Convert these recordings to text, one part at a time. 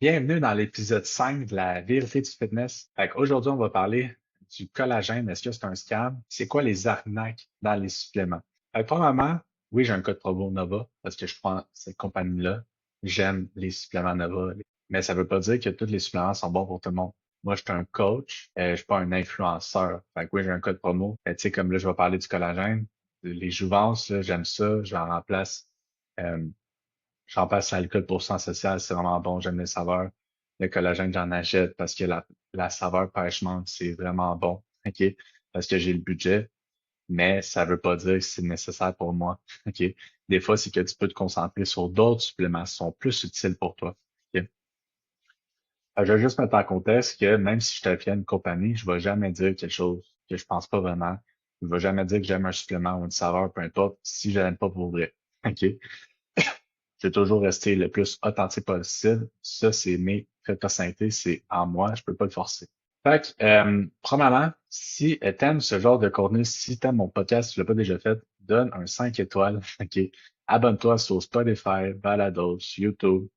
Bienvenue dans l'épisode 5 de la vérité du fitness. Aujourd'hui, on va parler du collagène. Est-ce que c'est un scam? C'est quoi les arnaques dans les suppléments? Premièrement, oui, j'ai un code promo Nova parce que je prends cette compagnie-là. J'aime les suppléments Nova, mais ça veut pas dire que tous les suppléments sont bons pour tout le monde. Moi, je suis un coach, je suis pas un influenceur. Oui, j'ai un code promo. Tu sais, comme là, je vais parler du collagène. Les jouvences, là, j'aime ça. Euh, J'en passe à l'alcool pour sang social, c'est vraiment bon, j'aime les saveurs. Le collagène, j'en achète parce que la saveur pêche-menthe, c'est vraiment bon, OK? Parce que j'ai le budget, mais ça veut pas dire que c'est nécessaire pour moi, OK? Des fois, c'est que tu peux te concentrer sur d'autres suppléments qui sont plus utiles pour toi, OK? Je vais juste mettre en contexte que même si je te fie à une compagnie, je vais jamais dire quelque chose que je pense pas vraiment. Je vais jamais dire que j'aime un supplément ou une saveur, peu importe, si je l'aime pas pour vrai, OK? Je vais toujours rester le plus authentique possible. Ça, c'est mes personnalités, c'est en moi, je peux pas le forcer. Premièrement, si t'aimes ce genre de contenu, si t'aimes mon podcast, si tu l'as pas déjà fait, donne un 5 étoiles, ok? Abonne-toi sur Spotify, Balados, YouTube,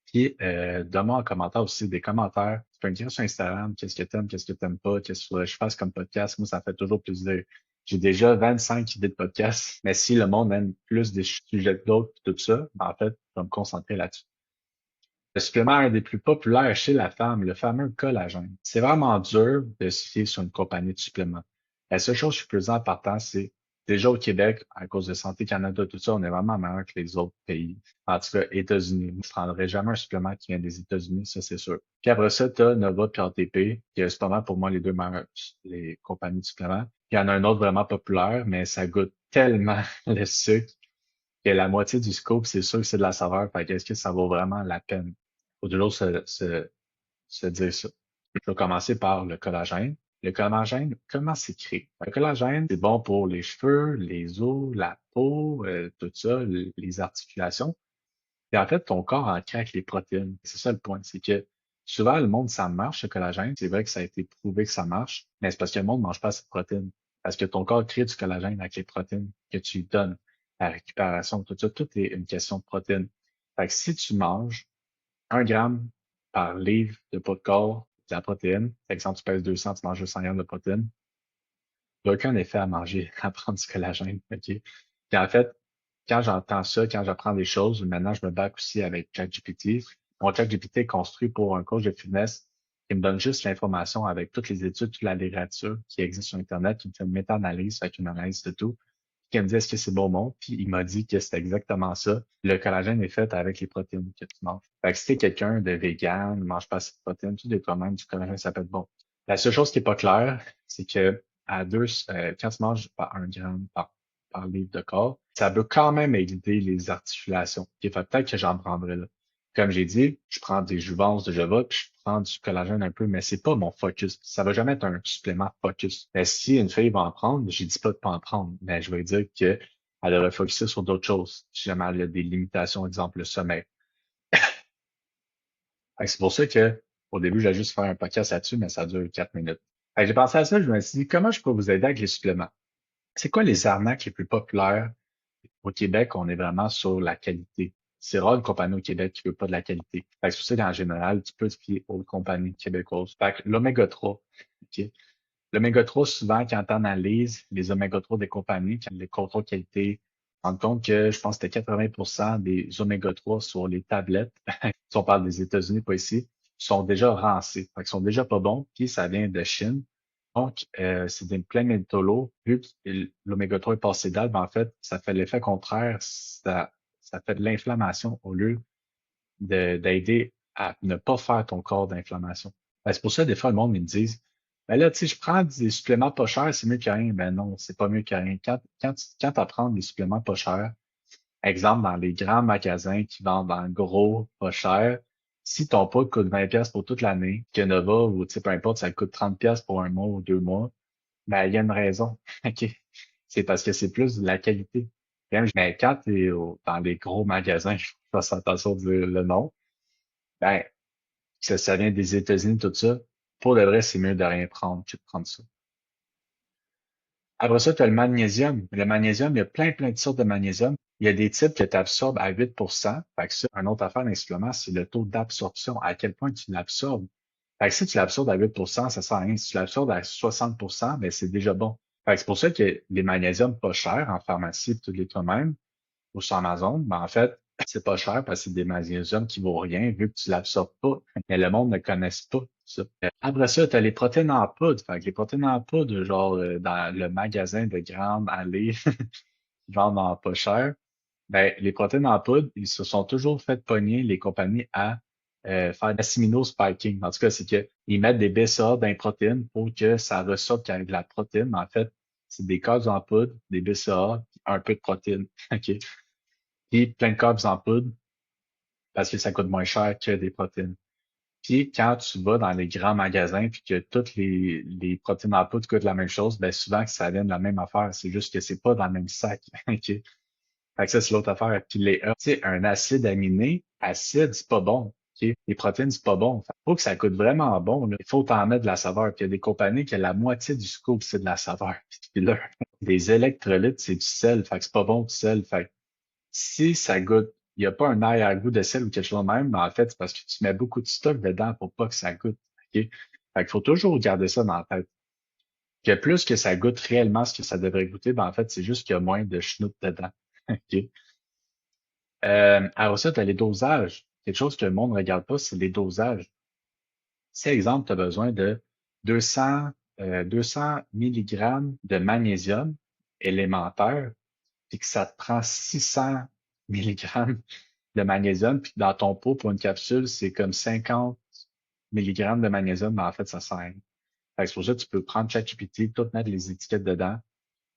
puis donne-moi en commentaire aussi des commentaires. Tu peux me dire sur Instagram qu'est-ce que t'aimes, qu'est-ce que t'aimes pas, qu'est-ce que je fasse comme podcast. Moi, ça fait toujours plaisir. J'ai déjà 25 idées de podcasts, mais si le monde aime plus des sujets que d'autres, tout ça, ben, en fait, je vais me concentrer là-dessus. Le supplément un des plus populaires chez la femme, le fameux collagène. C'est vraiment dur de se fier sur une compagnie de suppléments. La seule chose que je peux dire en partant, c'est déjà au Québec, à cause de Santé Canada, tout ça, on est vraiment meilleur que les autres pays. En tout cas, États-Unis. Je ne prendrais jamais un supplément qui vient des États-Unis, ça c'est sûr. Puis après ça, tu as Nova puis ATP, qui est cependant pour moi les deux meilleures les compagnies de suppléments. Puis il y en a un autre vraiment populaire, mais ça goûte tellement le sucre que la moitié du scoop, c'est sûr que c'est de la saveur. Fait que est-ce que ça vaut vraiment la peine? Faut toujours se dire ça. Je vais commencer par le collagène. Le collagène, comment c'est créé? Le collagène, c'est bon pour les cheveux, les os, la peau, tout ça, les articulations. Et en fait, ton corps en craque les protéines. C'est ça le point. C'est que souvent, le monde, ça marche, le collagène. C'est vrai que ça a été prouvé que ça marche, mais c'est parce que le monde ne mange pas assez de protéines. Parce que ton corps crée du collagène avec les protéines que tu lui donnes. La récupération, tout ça, tout est une question de protéines. Fait que si tu manges 1 gramme par livre de poids de corps de la protéine, par exemple, tu pèses 200, tu manges 200 grammes de protéines, il n'y a aucun effet à manger, à prendre du collagène, OK? Puis en fait, quand j'entends ça, quand j'apprends des choses, maintenant, je me bats aussi avec ChatGPT. Mon ChatGPT est construit pour un coach de fitness qui me donne juste l'information avec toutes les études, toute la littérature qui existe sur Internet, qui me fait une méta-analyse, avec une analyse de tout, qui me dit est-ce que c'est bon mot, puis il m'a dit que c'est exactement ça. Le collagène est fait avec les protéines que tu manges. Fait que si t'es quelqu'un de vegan, ne mange pas assez de protéines, tu dis toi-même du collagène, ça peut être bon. La seule chose qui est pas claire, c'est que quand tu manges par 1 gramme par livre de corps, ça peut quand même aider les articulations. Ok, fait peut-être que j'en prendrai là. Comme j'ai dit, je prends des jouvences de Java, puis je prends du collagène un peu, mais c'est pas mon focus. Ça va jamais être un supplément focus. Mais si une fille va en prendre, je dis pas de pas en prendre, mais je vais dire que elle devrait focuser sur d'autres choses. Si jamais elle a des limitations, exemple le sommeil. Fait que c'est pour ça que au début, j'ai juste faire un podcast là-dessus, mais ça dure 4 minutes. Fait que j'ai pensé à ça, je me suis dit, comment je peux vous aider avec les suppléments? C'est quoi les arnaques les plus populaires au Québec? On est vraiment sur la qualité. C'est rare une compagnie au Québec qui veut pas de la qualité. Fait que c'est pour ça qu'en général, tu peux te fier aux compagnies québécoises. Fait que l'oméga 3, OK? L'oméga 3, souvent, quand tu analyses les oméga 3 des compagnies, quand les contrôles qualité, on rend compte que je pense que c'était 80% des oméga 3 sur les tablettes, si on parle des États-Unis, pas ici, sont déjà rancés. Fait qu'ils sont déjà pas bons, puis ça vient de Chine. Donc, c'est des plein métaux vu que l'oméga 3 est passé d'al, ben en fait, ça fait l'effet contraire, ça fait de l'inflammation au lieu d'aider à ne pas faire ton corps d'inflammation. Ben, c'est pour ça, des fois, le monde me dit, ben là, tu sais, je prends des suppléments pas chers, c'est mieux que rien. Ben non, c'est pas mieux que rien. Quand tu apprends des suppléments pas chers, exemple, dans les grands magasins qui vendent en gros, pas cher, si ton pot coûte 20 pièces pour toute l'année, que Nova ou, tu sais, peu importe, ça coûte 30 pièces pour 1 mois ou 2 mois, ben, il y a une raison. OK? C'est parce que c'est plus de la qualité. Mais quand tu es dans les gros magasins, je fasse attention de dire le nom, ben, ça vient des États-Unis, tout ça. Pour de vrai, c'est mieux de rien prendre que de prendre ça. Après ça, tu as le magnésium. Le magnésium, il y a plein de sortes de magnésium. Il y a des types que tu absorbes à 8%. Fait que ça, une autre affaire d'un supplément, c'est le taux d'absorption, à quel point tu l'absorbes. Fait que si tu l'absorbes à 8%, ça sert à rien. Si tu l'absorbes à 60%, ben c'est déjà bon. Fait que c'est pour ça que les magnésiums pas chers en pharmacie, tu les toi-même, ou sur Amazon, ben en fait, c'est pas cher parce que c'est des magnésiums qui vaut rien vu que tu l'absorbes pas. Mais le monde ne connaît pas ça. Après ça, tu as les protéines en poudre. Fait que les protéines en poudre, genre dans le magasin de grande allée, qui vendent en pas cher, ben, les protéines en poudre, ils se sont toujours fait pogner les compagnies à faire spiking. En tout cas, c'est qu'ils mettent des BCA dans les protéines pour que ça ressorte avec de la protéine. Mais en fait, c'est des carbs en poudre, des BCA, puis un peu de protéines. OK? Puis plein de carbs en poudre parce que ça coûte moins cher que des protéines. Puis quand tu vas dans les grands magasins puis que toutes les protéines en poudre coûtent la même chose, ben souvent que ça vient de la même affaire. C'est juste que c'est pas dans le même sac. OK? Fait que ça, c'est l'autre affaire. Puis tu sais, un acide aminé, acide, c'est pas bon. OK? Les protéines, c'est pas bon. Fait, faut que ça coûte vraiment bon, là. Il faut t'en mettre de la saveur. Puis il y a des compagnies qui la moitié du scoop, c'est de la saveur. Puis là, des électrolytes, c'est du sel. Fait que c'est pas bon du sel. Fait que si ça goûte, il n'y a pas un arrière-goût de sel ou quelque chose de même, mais en fait, c'est parce que tu mets beaucoup de stock dedans pour pas que ça goûte. OK? Fait qu'il faut toujours garder ça dans la tête. Que plus que ça goûte réellement ce que ça devrait goûter, ben en fait, c'est juste qu'il y a moins de schnout dedans. OK? Alors ça, tu as les dosages. Quelque chose que le monde ne regarde pas, c'est les dosages. Si, exemple, tu as besoin de 200, 200 milligrammes de magnésium élémentaire, puis que ça te prend 600 milligrammes de magnésium, puis dans ton pot, pour une capsule, c'est comme 50 milligrammes de magnésium, mais en fait, ça sert à rien. Fait que c'est pour ça que tu peux prendre ChatGPT, tout mettre les étiquettes dedans,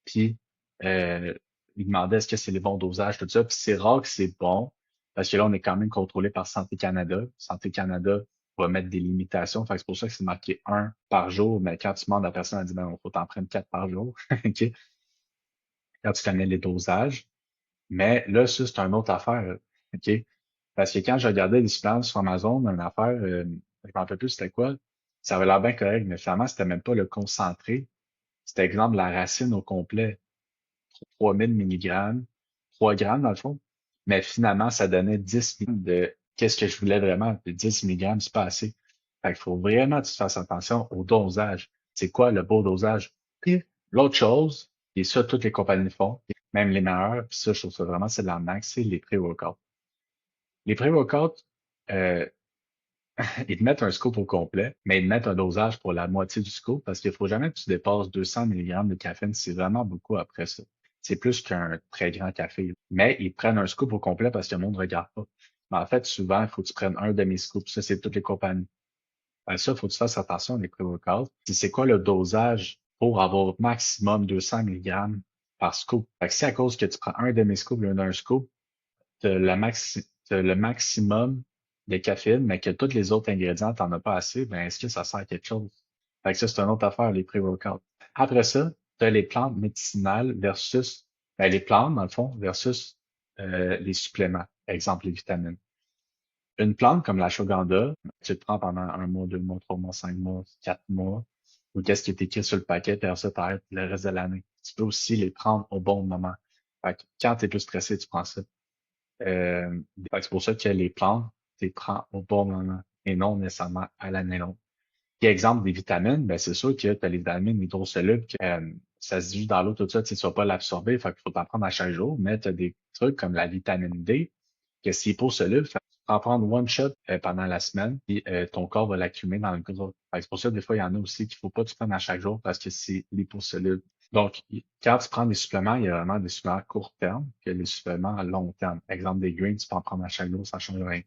puis il demandait est-ce que c'est les bons dosages, tout ça. Puis c'est rare que c'est bon, parce que là, on est quand même contrôlé par Santé Canada. Santé Canada va mettre des limitations. Fait que c'est pour ça que c'est marqué un par jour, mais quand tu demandes à la personne, elle dit ben, il faut t'en prendre 4 par jour. OK? Quand tu connais les dosages. Mais là, ça, c'est une autre affaire. OK? Parce que quand je regardais les substances sur Amazon, une affaire, je me rappelle plus c'était quoi, ça avait l'air bien correct, mais finalement, c'était même pas le concentré. C'était exemple la racine au complet. 3000 milligrammes, 3 grammes dans le fond. Mais finalement, ça donnait 10 milligrammes de qu'est-ce que je voulais vraiment. De 10 milligrammes, c'est pas assez. Fait qu'il faut vraiment que tu fasses attention au dosage. C'est quoi le beau dosage? Puis l'autre chose, et ça, toutes les compagnies font, même les meilleures, puis ça, je trouve ça vraiment, c'est de l'arnaque, c'est les pré-workouts. Les pré-workouts, euh, ils te mettent un scoop au complet, mais ils te mettent un dosage pour la moitié du scoop parce qu'il faut jamais que tu dépasses 200 milligrammes de caféine. C'est vraiment beaucoup après ça. C'est plus qu'un très grand café. Mais ils prennent un scoop au complet parce que le monde ne regarde pas. Mais en fait, souvent, il faut que tu prennes un demi-scoop. Ça, c'est toutes les compagnies. Ça, il faut que tu fasses attention aux pré-workouts. C'est quoi le dosage pour avoir maximum 200 milligrammes par scoop? Fait que si à cause que tu prends un demi-scoop au lieu d'un scoop, t'as le maximum de caféine, mais que tous les autres ingrédients, t'en as pas assez, ben est-ce que ça sert à quelque chose? Fait que ça, c'est une autre affaire, les pré-workouts. Après ça, tu as les plantes médicinales versus les plantes, dans le fond, versus les suppléments, exemple les vitamines. Une plante comme l'ashwagandha, tu te prends pendant un mois, 2 mois, 3 mois, 5 mois, 4 mois, ou qu'est-ce qui est écrit sur le paquet, puis après ça, t'arrêtes le reste de l'année. Tu peux aussi les prendre au bon moment. Fait que quand tu es plus stressé, tu prends ça. Fait que c'est pour ça que les plantes, tu les prends au bon moment et non nécessairement à l'année longue. Puis exemple des vitamines, ben c'est sûr que tu as les vitamines hydrosolubles que ça se dilue dans l'eau, tout ça, tu ne vas pas l'absorber, fait qu'il faut t'en prendre à chaque jour, mais tu as des trucs comme la vitamine D, que c'est hyposoluble, fait que tu peux en prendre one shot pendant la semaine, puis ton corps va l'accumuler dans le gros. Fait que c'est pour ça que des fois, il y en a aussi qu'il faut pas que tu prennes à chaque jour parce que c'est liposoluble. Donc, quand tu prends des suppléments, il y a vraiment des suppléments à court terme que les suppléments à long terme. Exemple des greens, tu peux en prendre à chaque jour, ça change rien.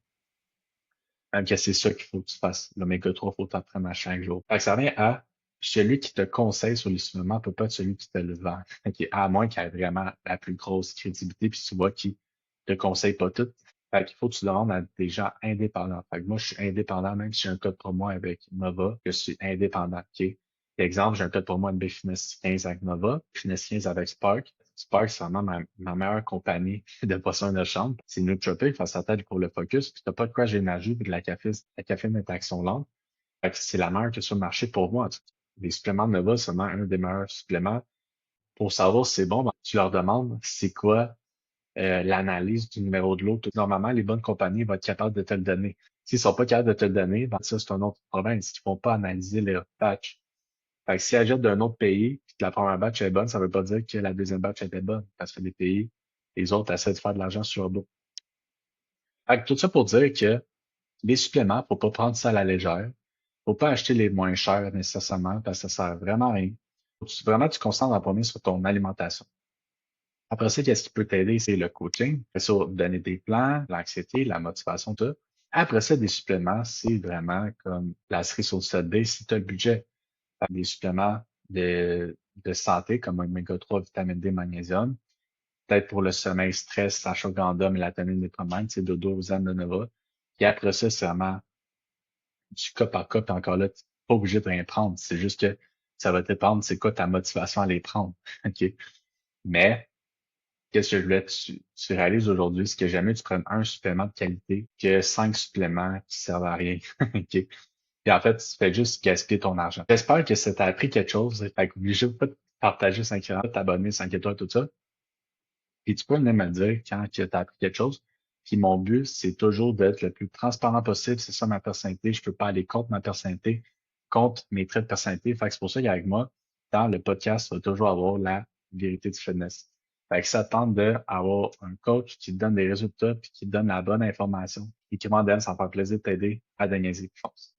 Même que c'est ça qu'il faut que tu fasses. L'oméga 3, il faut t'en prendre à chaque jour. Fait que ça revient à celui qui te conseille sur les suppléments peut pas être celui qui te le vend. Ok, à moins qu'il ait vraiment la plus grosse crédibilité, puis tu vois qu'il te conseille pas tout. Fait qu'il faut que tu le rendes à des gens indépendants. Fait que moi, je suis indépendant, même si j'ai un code promo avec Nova, je suis indépendant. OK? Exemple, j'ai un code promo NB Fitness 15 avec Nova, Fitness 15 avec Spark. Spark, c'est vraiment ma meilleure compagnie de poissons de chambre. C'est nootropique, face à tête pour le focus, puis t'as pas de crash d'énergie, puis de la caféine est action lente. Fait que c'est la meilleure que sur le marché pour moi. En tout cas. Les suppléments de Nova, c'est vraiment un des meilleurs suppléments. Pour savoir si c'est bon, ben, tu leur demandes c'est quoi l'analyse du numéro de l'eau. Normalement, les bonnes compagnies vont être capables de te le donner. S'ils sont pas capables de te le donner, ben ça, c'est un autre problème. C'est qu'ils vont pas analyser les batchs. Fait que si elle jette d'un autre pays, puis que la première batch est bonne, ça veut pas dire que la deuxième batch était bonne, parce que les pays, les autres essaient de faire de l'argent sur l'eau. Fait que tout ça pour dire que les suppléments, faut pas prendre ça à la légère. Faut pas acheter les moins chers nécessairement, parce que ça sert vraiment à rien. Vraiment, tu concentres en premier sur ton alimentation. Après ça, qu'est-ce qui peut t'aider? C'est le coaching. Après ça, donner des plans, l'anxiété, la motivation, tout. Après ça, des suppléments, c'est vraiment comme la cerise sur le solde si tu as le budget. Des suppléments de santé comme oméga 3, vitamine D, magnésium. Peut-être pour le sommeil, stress, ashwagandha, mélatonine, dopamine, c'est dodo, zen, de nova. Puis après ça, c'est vraiment du cas par cas. Puis encore là, tu n'es pas obligé de rien prendre. C'est juste que ça va dépendre, c'est quoi ta motivation à les prendre. OK? Mais, qu'est-ce que je voulais que tu réalises aujourd'hui, c'est que jamais tu prennes un supplément de qualité que 5 suppléments qui servent à rien. OK? Et en fait, tu fais juste gaspiller ton argent. J'espère que ça t'a appris quelque chose. Fait que obligé de pas de partager 5 étoiles, t'abonner 5 étoiles, tout ça. Et tu peux venir me le dire quand tu as appris quelque chose. Puis mon but, c'est toujours d'être le plus transparent possible. C'est ça ma personnalité. Je peux pas aller contre ma personnalité, contre mes traits de personnalité. Fait que c'est pour ça qu'avec moi, dans le podcast, tu vas toujours avoir la vérité du fitness. Fait que ça tente d'avoir un coach qui te donne des résultats puis qui te donne la bonne information et qui m'en donne, ça me fait plaisir de t'aider à gagner. Fonce.